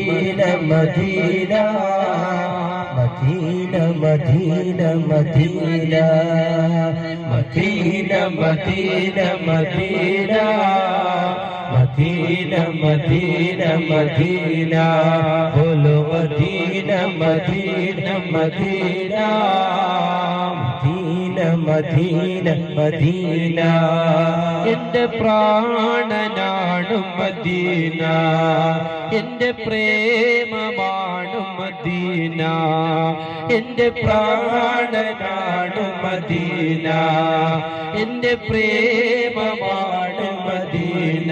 Medina Medina Medina Medina Medina Medina Medina Medina Medina Medina ബോലോ Medina Medina Medina Medina Medina എന്റെ പ്രാണനാണ് Medina എന്റെ പ്രേമമാണ് Medina എന്റെ പ്രാണനാണ് മദീന എന്റെ പ്രേമമാണ് മദീന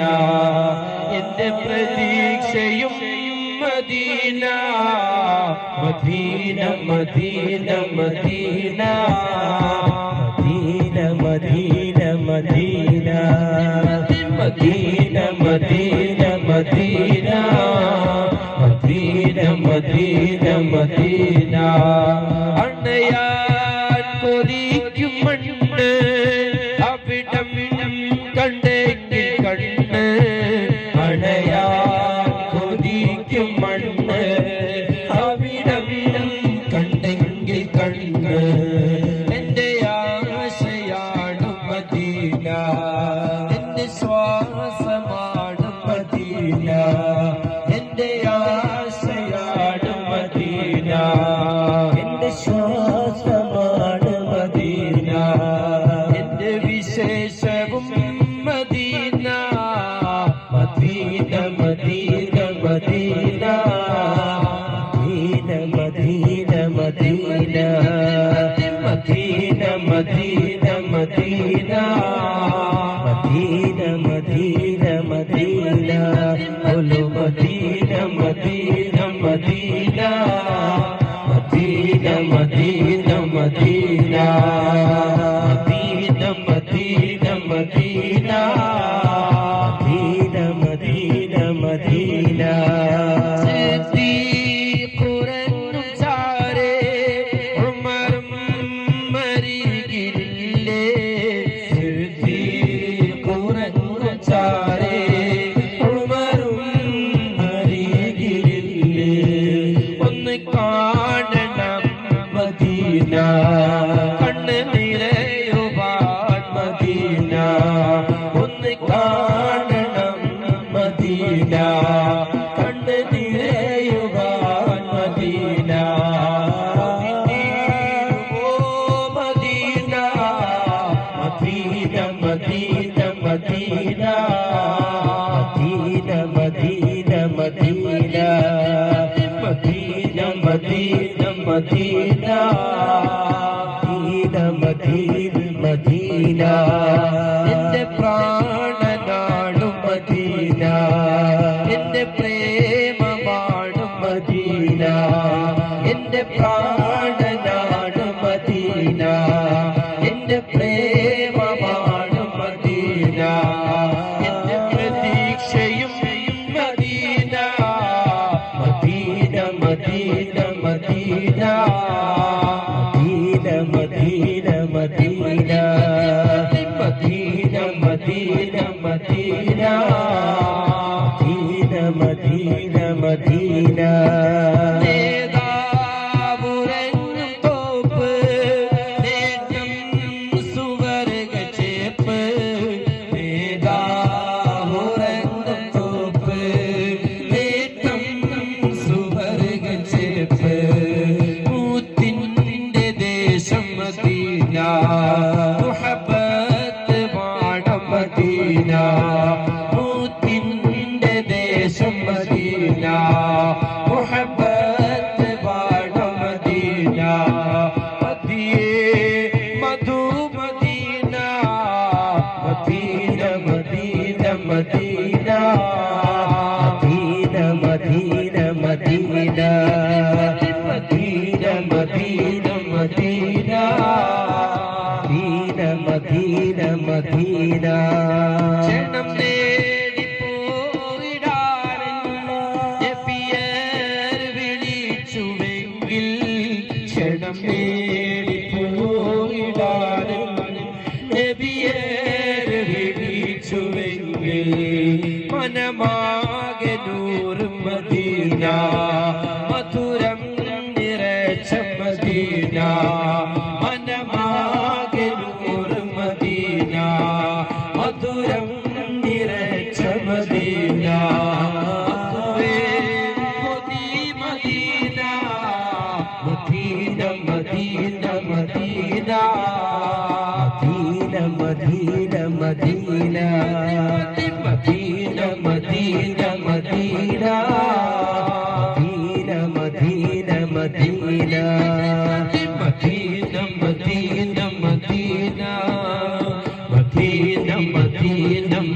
എന്റെ പ്രതീക്ഷയും Medina Medina Medina Medina Medina Medina Medina Medina Medina Medina Medina Medina അണയാൻ കൊതിക്കും മണ്ണ് അവിടം കണ്ടെങ്കിൽ കണ്ണ് അണയാൻ കൊതിക്കും മണ്ണ് അവിടം കണ്ടെങ്കിൽ കണ്ണ് എന്റെ ആശയാണ് മദീന എന്റെ ശ്വാസമാണ് മദീന എന്റെ ആശയാണ് മദീന എന്റെ ശ്വാസമാണ് മദീന എന്റെ വിശേഷവും Medina Medina Medina Medina Medina Medina Medina Medina Medina Medina Medina Medina ബോലോ Medina Medina Medina Medina Medina Medina Medina Medina Medina Medina Medina കണ്ണ് നിറയുവാൻ മദീന ഒന്ന് കാണണം മദീന കണ്ണ് നിറയുവാൻ Medina Medina Medina Medina Medina Medina Medina Medina Medina Medina Medina Medina എന്റെ പ്രാണനാണ് Medina എന്റെ പ്രേമമാണ് മദീന എന്റെ പ്രാണനാണ് മദീന എന്റെ പ്രേമമാണ് മദീന എന്റെ പ്രതീക്ഷയും Medina Medina Medina Medina Medina Medina Medina Medina Medina Medina Medina Medina നേതാവുറങ്ങും തോപ്പ് നേറ്റം സുവർഗ ചേപ്പ് നേതാവുറങ്ങും തോപ്പ് നേറ്റം സുവർഗ ചേപ്പ് മദീന മുഹബ്ബത്ത് പാടം മദീന മുത്തിൻ്റെ ദേശം മദീന മുഹബ്ബത്ത് പാടം മദീന മദിയേ മധു Medina Medina Medina Medina Medina Medina Medina Medina Medina Medina Medina ക്ഷണം നേടി പോയിടാൻ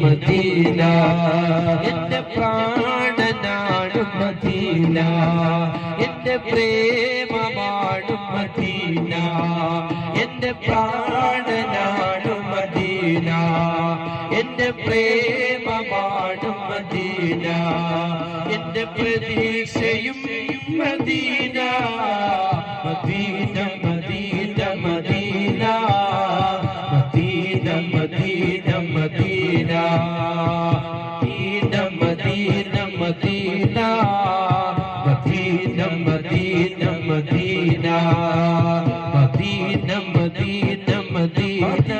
മദീന എന്റെ പ്രാണനാണ് മദീന എന്റെ പ്രേമമാണ് മദീന എന്റെ പ്രാണനാണ് മദീന എന്റെ പ്രേമമാണ് മദീന എന്റെ പ്രതീക്ഷയും Medina Medina Medina Medina Medina Medina Medina Medina Medina Medina Medina Medina Medina Medina Medina